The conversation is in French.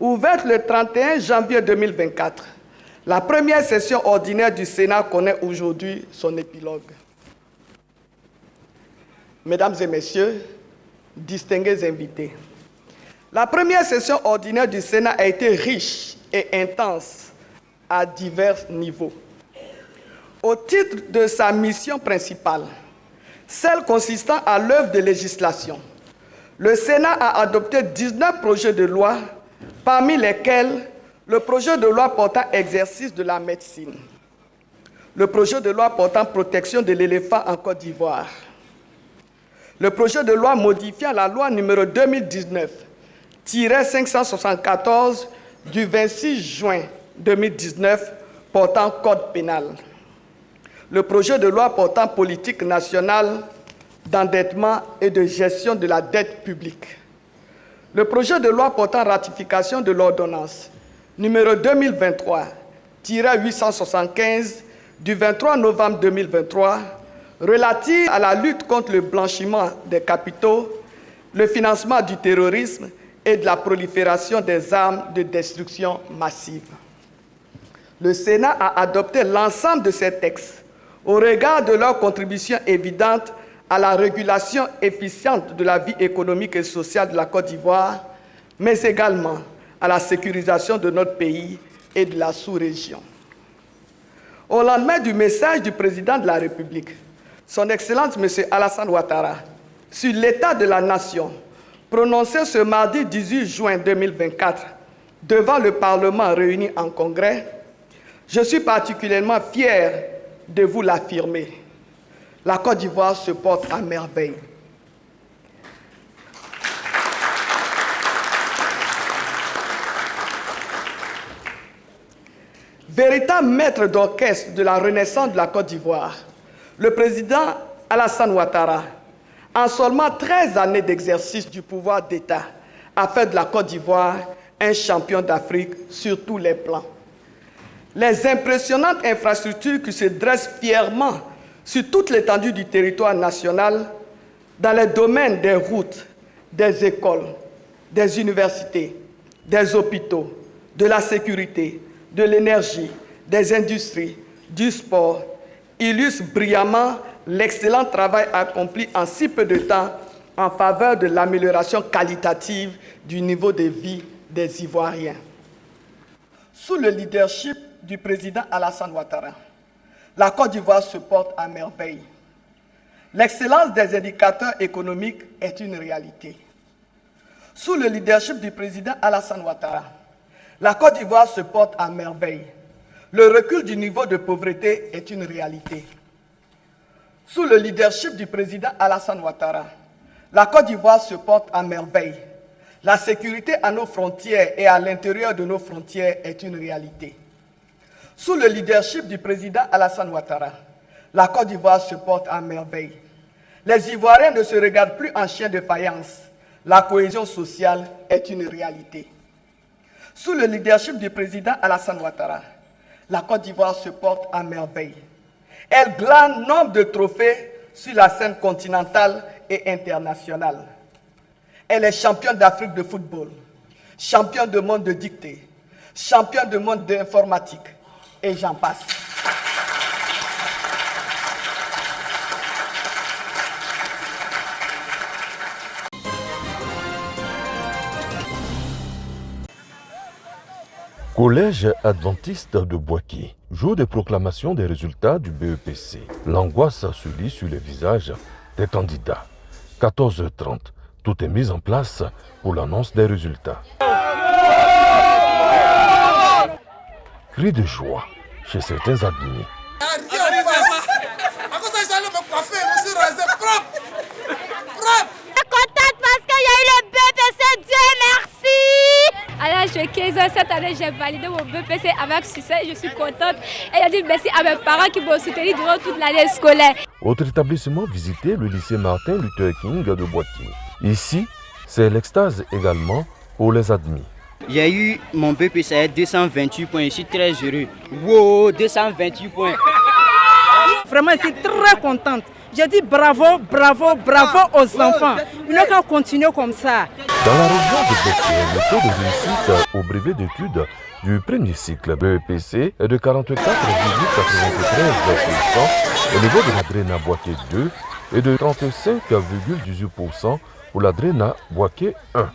Ouverte le 31 janvier 2024, la première session ordinaire du Sénat connaît aujourd'hui son épilogue. Mesdames et messieurs, distingués invités, la première session ordinaire du Sénat a été riche et intense à divers niveaux. Au titre de sa mission principale, celle consistant à l'œuvre de législation, le Sénat a adopté 19 projets de loi, parmi lesquels le projet de loi portant exercice de la médecine, le projet de loi portant protection de l'éléphant en Côte d'Ivoire, le projet de loi modifiant la loi numéro 2019-574 du 26 juin 2019 portant code pénal, le projet de loi portant politique nationale d'endettement et de gestion de la dette publique, le projet de loi portant ratification de l'ordonnance numéro 2023-875 du 23 novembre 2023 relative à la lutte contre le blanchiment des capitaux, le financement du terrorisme et de la prolifération des armes de destruction massive. Le Sénat a adopté l'ensemble de ces textes au regard de leur contribution évidente à la régulation efficiente de la vie économique et sociale de la Côte d'Ivoire, mais également à la sécurisation de notre pays et de la sous-région. Au lendemain du message du président de la République, Son Excellence M. Alassane Ouattara, sur l'état de la nation, prononcé ce mardi 18 juin 2024 devant le Parlement réuni en congrès, je suis particulièrement fier de vous l'affirmer. La Côte d'Ivoire se porte à merveille. Véritable maître d'orchestre de la renaissance de la Côte d'Ivoire, le président Alassane Ouattara, en seulement 13 années d'exercice du pouvoir d'État, a fait de la Côte d'Ivoire un champion d'Afrique sur tous les plans. Les impressionnantes infrastructures qui se dressent fièrement sur toute l'étendue du territoire national, dans les domaines des routes, des écoles, des universités, des hôpitaux, de la sécurité, de l'énergie, des industries, du sport, illustrent brillamment l'excellent travail accompli en si peu de temps en faveur de l'amélioration qualitative du niveau de vie des Ivoiriens. Sous le leadership du président Alassane Ouattara, la Côte d'Ivoire se porte à merveille. L'excellence des indicateurs économiques est une réalité. Sous le leadership du président Alassane Ouattara, la Côte d'Ivoire se porte à merveille. Le recul du niveau de pauvreté est une réalité. Sous le leadership du président Alassane Ouattara, la Côte d'Ivoire se porte à merveille. La sécurité à nos frontières et à l'intérieur de nos frontières est une réalité. Sous le leadership du président Alassane Ouattara, la Côte d'Ivoire se porte à merveille. Les Ivoiriens ne se regardent plus en chien de faïence. La cohésion sociale est une réalité. Sous le leadership du président Alassane Ouattara, la Côte d'Ivoire se porte à merveille. Elle glane nombre de trophées sur la scène continentale et internationale. Elle est championne d'Afrique de football, championne du monde de dictée, championne du monde d'informatique, et j'en passe. Collège adventiste de Boaké, jour de proclamation des résultats du BEPC. L'angoisse se lit sur les visages des candidats. 14h30, tout est mis en place pour l'annonce des résultats. Cris de joie chez certains admis. À l'âge de 15 ans, cette année, j'ai validé mon BPC avec succès. Je suis contente. Et je dis merci à mes parents qui m'ont soutenu durant toute l'année scolaire. Autre établissement visité, le lycée Martin Luther King de Boaké. Ici, c'est l'extase également pour les admis. J'ai eu mon BPC à 228 points. Je suis très heureux. Wow, 228 points. Vraiment, je suis très contente. Je dis bravo, bravo, bravo aux enfants. Ils n'ont qu'à continuer comme ça. Dans la région de Boaké, le taux de réussite au brevet d'études du premier cycle BEPC est de 44,93% au niveau de la DRENA Boaké 2 et de 35,18% pour la DRENA Boaké 1.